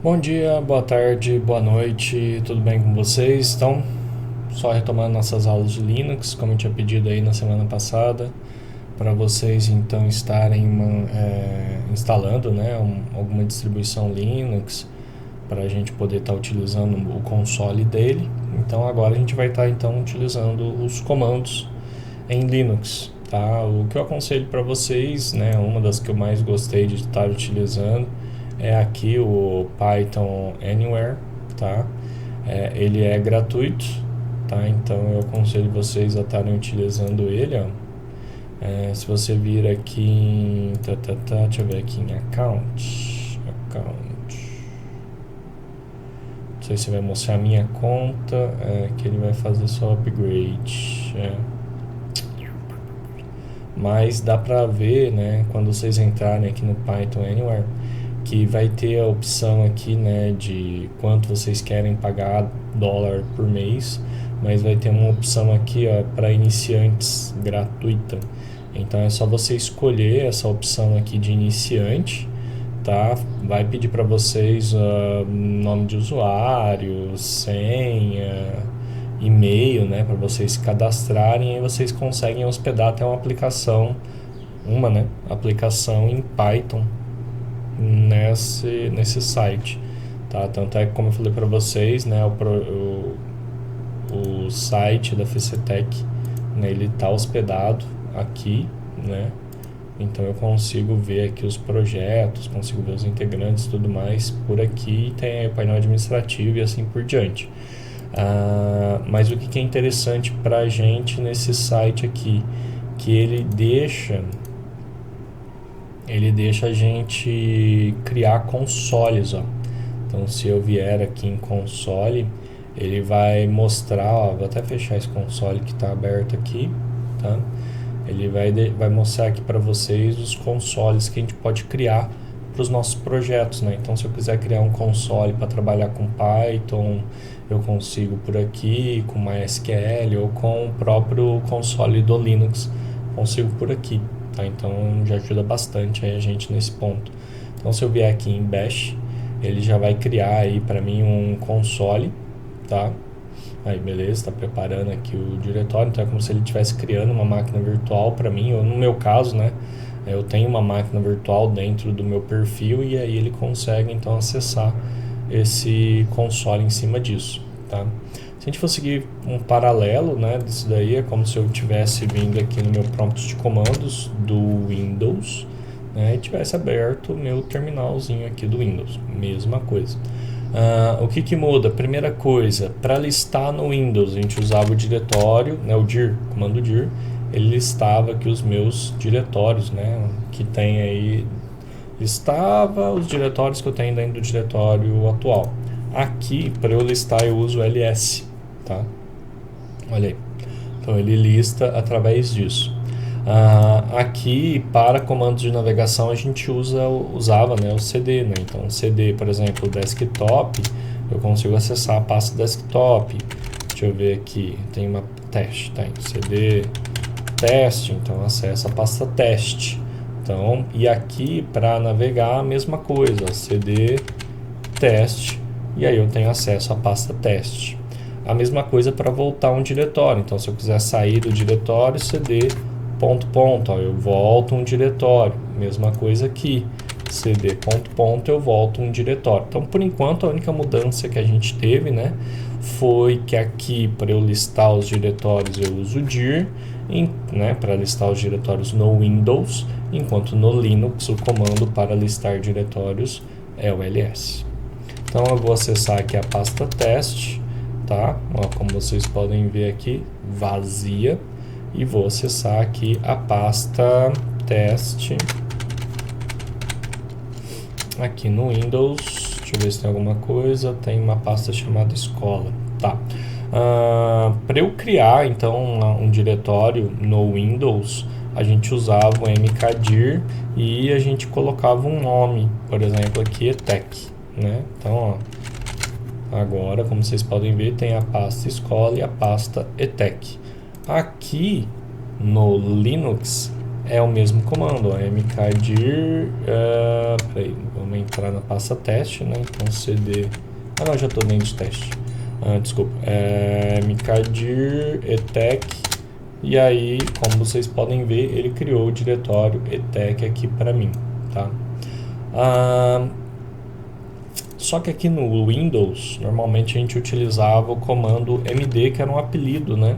Bom dia, boa tarde, boa noite, tudo bem com vocês? Então, só retomando nossas aulas de Linux, como eu tinha pedido aí na semana passada, para vocês então estarem instalando, né, alguma distribuição Linux, para a gente poder estar utilizando o console dele. Então agora a gente vai estar então utilizando os comandos em Linux, tá? O que eu aconselho para vocês, né, uma das que eu mais gostei de estar utilizando é aqui o Python Anywhere, tá? Ele é gratuito, tá? Então eu aconselho vocês a estarem utilizando ele, ó. Se você vir aqui em, deixa eu ver aqui em account, não sei se vai mostrar a minha conta, que ele vai fazer só upgrade, mas dá pra ver, né, quando vocês entrarem aqui no Python Anywhere, que vai ter a opção aqui, né, de quanto vocês querem pagar dólar por mês, mas vai ter uma opção aqui, ó, para iniciantes gratuita. Então é só você escolher essa opção aqui de iniciante, tá? Vai pedir para vocês nome de usuário, senha, e-mail, né, para vocês se cadastrarem, e vocês conseguem hospedar até uma aplicação, né, aplicação em Python nesse site, tá? Tanto é que, como eu falei para vocês, né, o site da FCTech, né, ele está hospedado aqui, né? Então eu consigo ver aqui os projetos, consigo ver os integrantes e tudo mais por aqui, tem o painel administrativo e assim por diante. Mas o que é interessante para a gente nesse site aqui, que ele deixa a gente criar consoles, ó. Então se eu vier aqui em console, ele vai mostrar, ó, vou até fechar esse console que está aberto aqui, tá? Ele vai mostrar aqui para vocês os consoles que a gente pode criar para os nossos projetos, né? Então se eu quiser criar um console para trabalhar com Python, eu consigo por aqui, com MySQL ou com o próprio console do Linux, consigo por aqui. Tá? Então já ajuda bastante aí a gente nesse ponto. Então se eu vier aqui em Bash, ele já vai criar aí para mim um console, tá? Aí beleza, está preparando aqui o diretório, então é como se ele estivesse criando uma máquina virtual para mim, ou no meu caso, né? Eu tenho uma máquina virtual dentro do meu perfil e aí ele consegue então acessar esse console em cima disso, tá? Se a gente for seguir um paralelo, né, disso daí, é como se eu tivesse vindo aqui no meu prompt de comandos do Windows, né, e tivesse aberto o meu terminalzinho aqui do Windows, mesma coisa. O que muda? Primeira coisa, para listar no Windows, a gente usava o diretório, né, o dir, comando dir, ele listava aqui os meus diretórios, né, que tem aí, listava os diretórios que eu tenho dentro do diretório atual. Aqui, para eu listar, eu uso ls, tá? Olha aí. Então ele lista através disso. Aqui, para comandos de navegação, a gente usava, né, o cd, né? Então cd, por exemplo, desktop, eu consigo acessar a pasta desktop. Deixa eu ver aqui, tem uma teste, tem cd teste, então acessa a pasta teste. Então, e aqui para navegar a mesma coisa, cd teste, e aí eu tenho acesso à pasta teste. A mesma coisa para voltar a um diretório. Então, se eu quiser sair do diretório, cd ponto ponto, ó, eu volto um diretório. Mesma coisa aqui, cd ponto ponto, eu volto um diretório. Então, por enquanto, a única mudança que a gente teve, né, foi que aqui para eu listar os diretórios eu uso dir, né, para listar os diretórios no Windows, enquanto no Linux o comando para listar diretórios é o ls. Então eu vou acessar aqui a pasta teste, tá? Ó, como vocês podem ver aqui, vazia, e vou acessar aqui a pasta teste aqui no Windows. Deixa eu ver se tem alguma coisa. Tem uma pasta chamada escola, tá? Para eu criar então um diretório no Windows, a gente usava o mkdir e a gente colocava um nome, por exemplo aqui etec, né? Então, ó, agora, como vocês podem ver, tem a pasta escola e a pasta etec. Aqui no Linux é o mesmo comando, ó, mkdir, peraí, vamos entrar na pasta teste, né? Então cd, não, já estou dentro de teste, desculpa, mkdir etec, e aí, como vocês podem ver, ele criou o diretório etec aqui para mim, tá? Só que aqui no Windows, normalmente a gente utilizava o comando md, que era um apelido, né?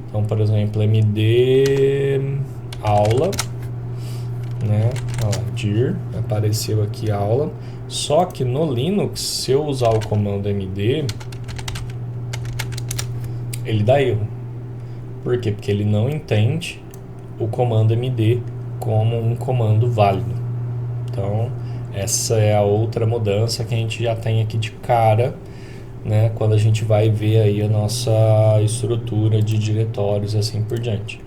Então, por exemplo, md aula, né? Dir, apareceu aqui aula. Só que no Linux, se eu usar o comando md, ele dá erro. Por quê? Porque ele não entende o comando md como um comando válido. Então, essa é a outra mudança que a gente já tem aqui de cara, né, quando a gente vai ver aí a nossa estrutura de diretórios e assim por diante.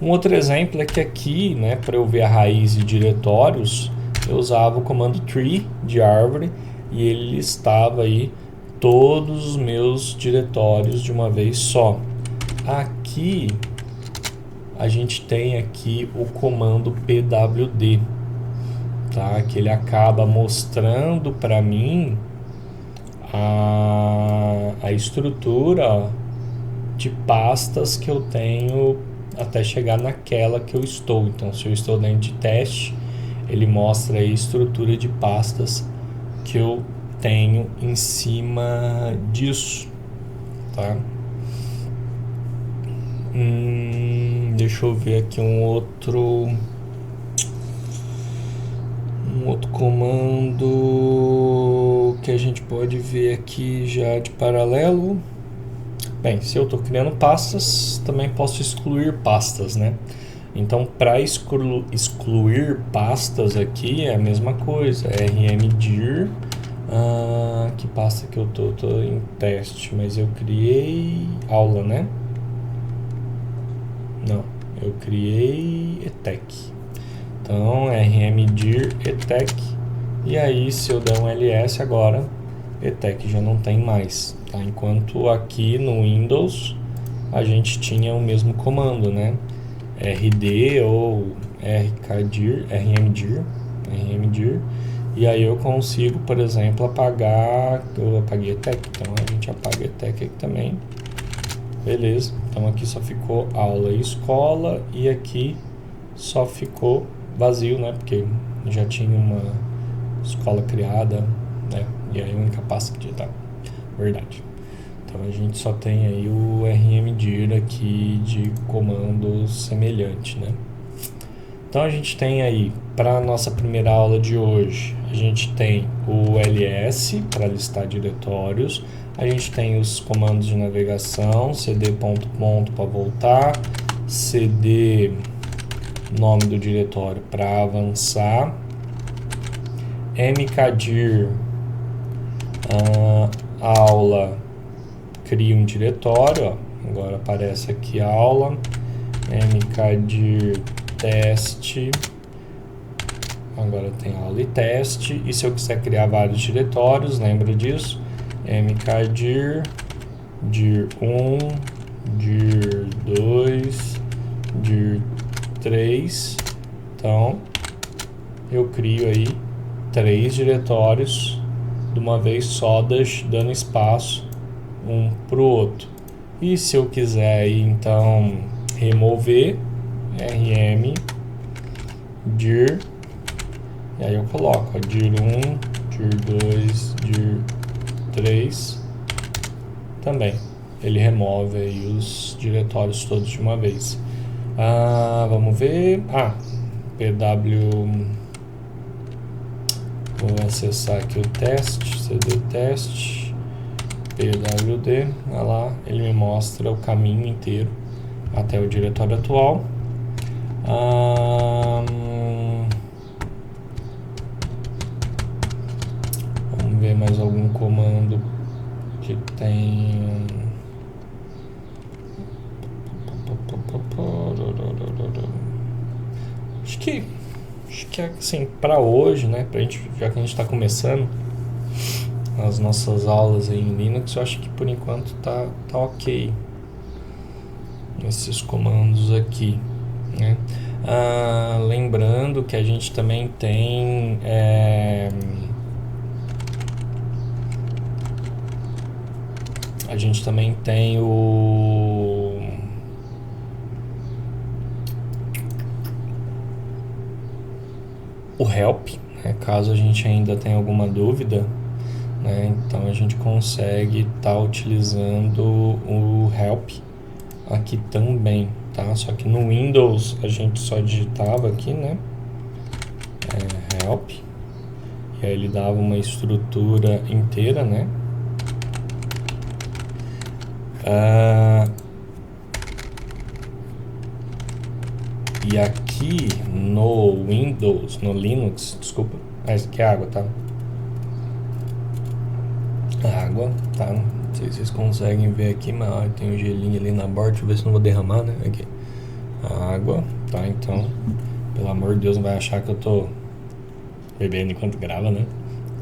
Um outro exemplo é que aqui, né, para eu ver a raiz de diretórios, eu usava o comando tree de árvore e ele listava aí todos os meus diretórios de uma vez só. Aqui a gente tem aqui o comando pwd, tá? Que ele acaba mostrando para mim a estrutura de pastas que eu tenho até chegar naquela que eu estou. Então, se eu estou dentro de teste, ele mostra a estrutura de pastas que eu tenho em cima disso, tá? Deixa eu ver aqui um outro comando que a gente pode ver aqui já de paralelo. Bem, se eu estou criando pastas, também posso excluir pastas, né? Então, para excluir pastas aqui é a mesma coisa, rmdir, que pasta que eu tô em teste, mas eu criei aula, né? Não, eu criei etec. Então, rmdir etec, e aí se eu der um ls agora, etec já não tem mais, tá? Enquanto aqui no Windows a gente tinha o mesmo comando, né? rd ou rmdir, e aí eu consigo, por exemplo, apagar, eu apaguei etec, então a gente apaga etec aqui também, beleza? Então aqui só ficou aula e escola, e aqui só ficou vazio, né? Porque já tinha uma escola criada, né? E aí eu incapacitei, tá? Verdade. Então a gente só tem aí o rmdir aqui de comando semelhante, né? Então a gente tem aí, para a nossa primeira aula de hoje, a gente tem o ls para listar diretórios, a gente tem os comandos de navegação, cd ponto para voltar, cd nome do diretório para avançar, mkdir aula, cria um diretório, ó. Agora aparece aqui a aula, mkdir teste, agora tem aula e teste, e se eu quiser criar vários diretórios, lembra disso, mkdir dir1, dir2, dir3, então eu crio aí 3 diretórios de uma vez só, dando espaço um para o outro. E se eu quiser aí, então remover, rm dir, e aí eu coloco ó, dir1, dir2, dir3 também. Ele remove aí os diretórios todos de uma vez. Vamos ver. Vou acessar aqui o teste, cd teste, pwd, olha lá, ele me mostra o caminho inteiro até o diretório atual. Vamos ver mais algum comando que tem. Acho que assim, para hoje, né, pra gente, já que a gente está começando as nossas aulas aí em Linux, eu acho que por enquanto tá ok esses comandos aqui, né? Lembrando que a gente também tem o help, né? Caso a gente ainda tenha alguma dúvida, né? Então a gente consegue estar utilizando o help aqui também, tá? Só que no Windows a gente só digitava aqui, né? Help, e aí ele dava uma estrutura inteira, né? E aqui no Windows, no Linux, desculpa, isso aqui é água, tá? Água, tá? Não sei se vocês conseguem ver aqui, mas tem um gelinho ali na borda, deixa eu ver se não vou derramar, né? Aqui. Água, tá? Então, pelo amor de Deus, não vai achar que eu tô bebendo enquanto grava, né?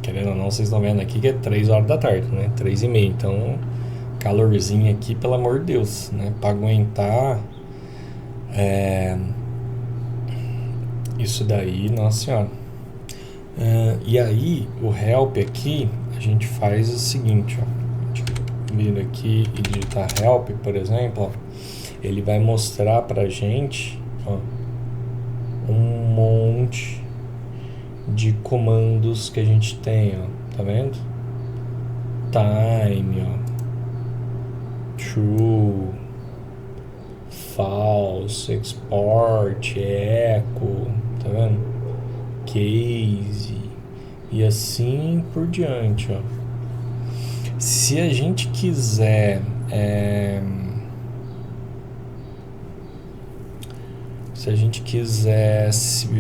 Querendo ou não, vocês estão vendo aqui que é 3 horas da tarde, né? 3h30, então calorzinho aqui, pelo amor de Deus, né? Pra aguentar isso daí, nossa senhora. E aí, o help aqui, a gente faz o seguinte, ó. A gente vira aqui e digitar help, por exemplo, ó, ele vai mostrar pra gente, ó, um monte de comandos que a gente tem, ó, tá vendo? Time, ó, true, false, export, echo, tá vendo? Case e assim por diante, ó. Se a gente quiser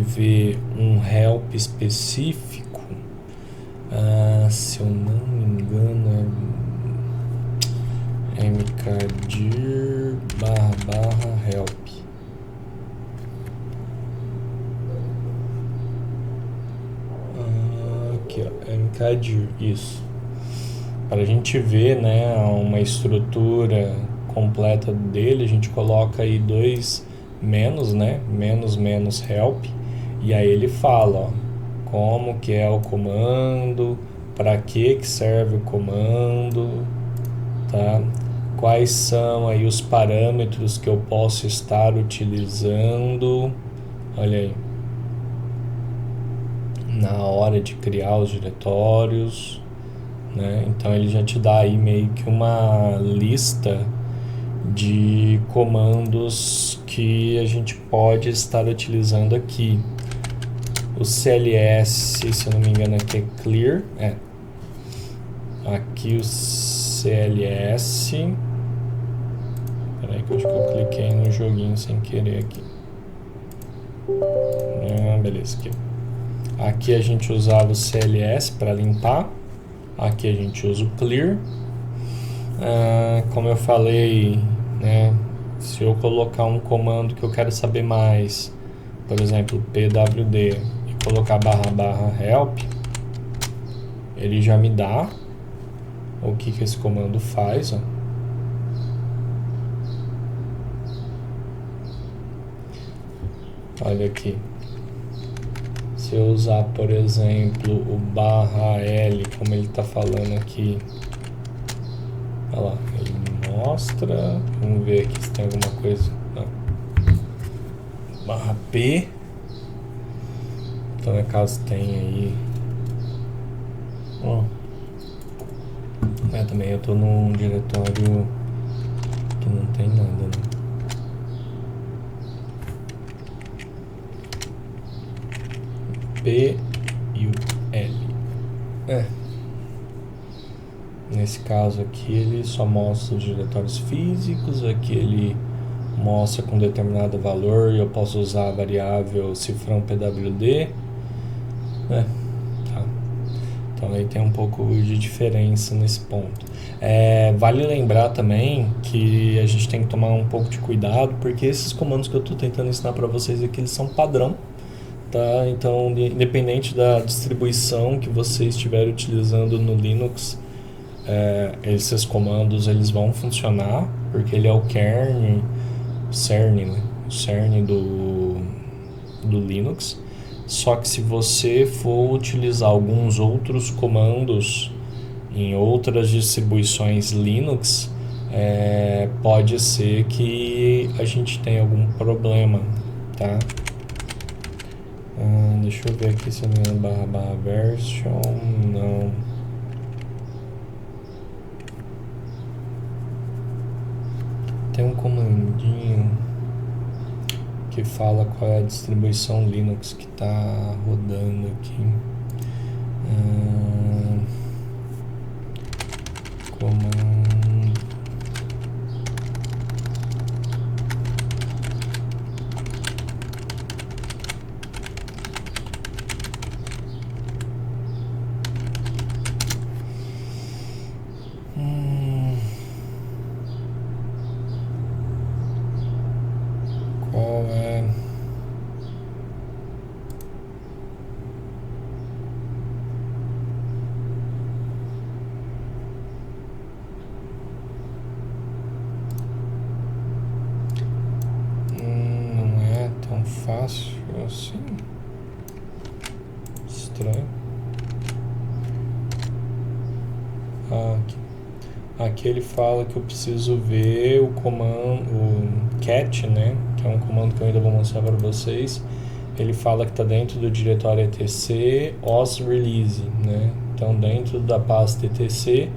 ver um help específico, se eu não me engano é mkdir / help. Aqui, ó, mkdir, isso. Para a gente ver, né, uma estrutura completa dele, a gente coloca aí 2 menos, né, menos help, e aí ele fala, ó, como que é o comando, para que serve o comando, tá? Quais são aí os parâmetros que eu posso estar utilizando, olha aí, na hora de criar os diretórios, né? Então ele já te dá aí meio que uma lista de comandos que a gente pode estar utilizando aqui. O CLS, se eu não me engano, aqui é clear. Aqui o CLS. Peraí que eu acho que eu cliquei no joguinho sem querer aqui. Beleza, aqui. Aqui a gente usava o CLS para limpar. Aqui a gente usa o clear. Como eu falei, né, se eu colocar um comando que eu quero saber mais, por exemplo, pwd, e colocar / help, ele já me dá o que esse comando faz, ó. Olha aqui. Se eu usar, por exemplo, o /l, como ele está falando aqui, olha lá, ele mostra, vamos ver aqui se tem alguma coisa, não. /p, então no caso tem aí, também eu estou num diretório que não tem nada, né? P e o L. Nesse caso aqui ele só mostra os diretórios físicos, aqui ele mostra com determinado valor e eu posso usar a variável cifrão pwd. Tá. Então aí tem um pouco de diferença nesse ponto. Vale lembrar também que a gente tem que tomar um pouco de cuidado, porque esses comandos que eu estou tentando ensinar para vocês aqui, eles são padrão. Tá? Então, independente da distribuição que você estiver utilizando no Linux, esses comandos eles vão funcionar, porque ele é o kernel, o cerne, né? O cerne do Linux. Só que se você for utilizar alguns outros comandos em outras distribuições Linux, pode ser que a gente tenha algum problema, tá? Deixa eu ver aqui se eu me lembro / version, não. Tem um comandinho que fala qual é a distribuição Linux que está rodando aqui. Comando. Qual é? Não é tão fácil assim. Estranho. Aqui ele fala que eu preciso ver o comando, o cat, né? Que é um comando que eu ainda vou mostrar para vocês. Ele fala que está dentro do diretório etc os release, né? Então dentro da pasta etc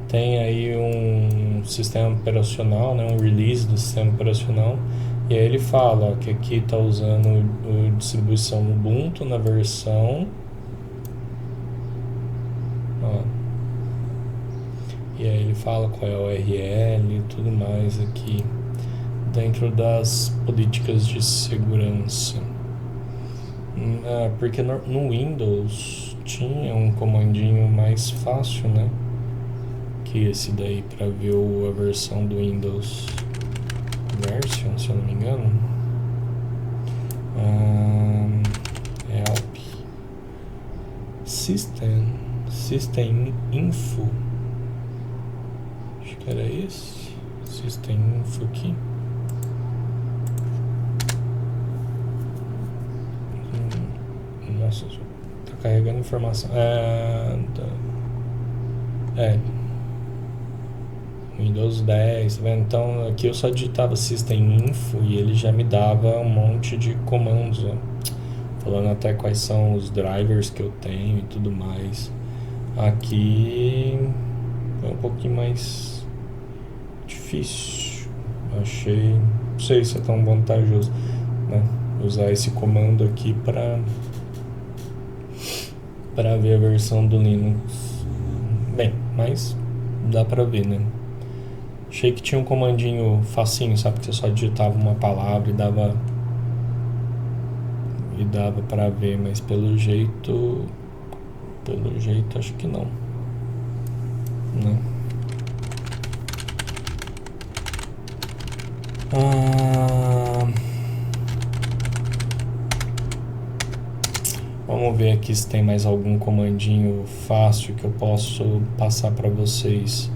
tem aí um sistema operacional, né? Um release do sistema operacional. E aí ele fala ó, que aqui está usando a distribuição Ubuntu na versão. Ó. E aí ele fala qual é a URL e tudo mais aqui dentro das políticas de segurança. Porque no Windows tinha um comandinho mais fácil, né? Que esse daí para ver a versão do Windows version, se eu não me engano. Help System Info. Acho que era esse. System Info aqui. Nossa, tá carregando informação. Windows 10, tá vendo? Então aqui eu só digitava System Info e ele já me dava um monte de comandos, ó, falando até quais são os drivers que eu tenho e tudo mais. Aqui é um pouquinho mais difícil. Achei, não sei se é tão vantajoso, né? Usar esse comando aqui para ver a versão do Linux. Bem, mas dá para ver, né? Achei que tinha um comandinho facinho, sabe? Que você só digitava uma palavra e dava para ver, mas pelo jeito acho que não, né? Vamos ver aqui se tem mais algum comandinho fácil que eu posso passar para vocês.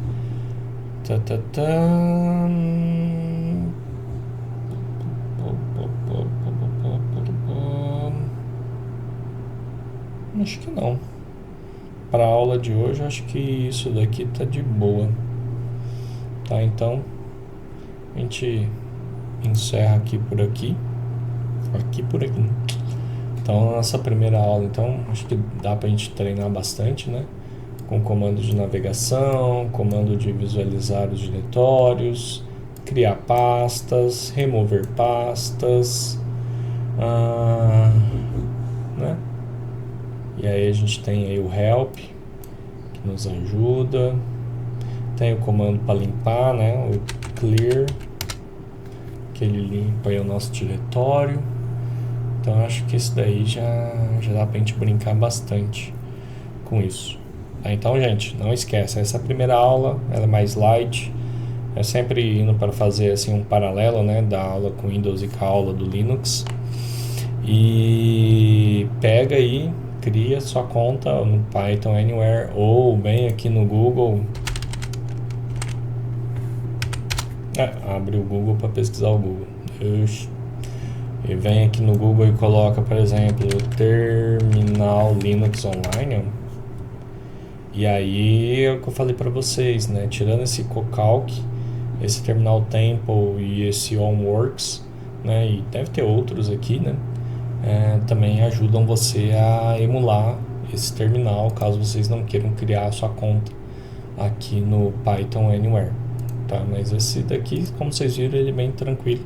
Acho que não. Para a aula de hoje, acho que isso daqui tá de boa. Tá, então a gente encerra aqui por aqui. Então, nossa primeira aula, então, acho que dá pra gente treinar bastante, né? Com comando de navegação, comando de visualizar os diretórios, criar pastas, remover pastas, né? E aí a gente tem aí o help, que nos ajuda. Tem o comando para limpar, né? O clear, que ele limpa aí o nosso diretório. Então acho que isso daí já dá pra gente brincar bastante com isso. Então, gente, não esqueça, essa primeira aula ela é mais light. É sempre indo para fazer assim um paralelo, né, da aula com Windows e com a aula do Linux. E pega aí, cria sua conta no Python Anywhere ou bem aqui no Google. Abre o Google para pesquisar o Google. e vem aqui no Google e coloca, por exemplo, Terminal Linux Online, e aí é o que eu falei para vocês, né? Tirando esse Cocalc, esse Terminal Temple e esse OnWorks, né? E deve ter outros aqui, né? Também ajudam você a emular esse terminal, caso vocês não queiram criar a sua conta aqui no Python Anywhere, tá? Mas esse daqui, como vocês viram, ele é bem tranquilo,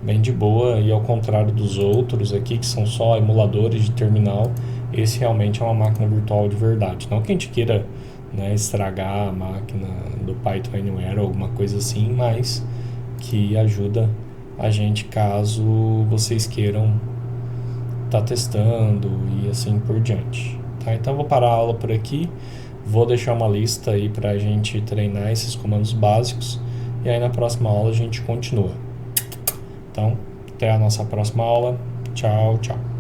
bem de boa, e ao contrário dos outros aqui que são só emuladores de terminal, esse realmente é uma máquina virtual de verdade. Não que a gente queira, né, estragar a máquina do Python Anywhere ou alguma coisa assim, mas que ajuda a gente caso vocês queiram estar testando e assim por diante, tá? Então eu vou parar a aula por aqui, vou deixar uma lista aí para a gente treinar esses comandos básicos, e aí na próxima aula a gente continua. Então, até a nossa próxima aula. Tchau, tchau.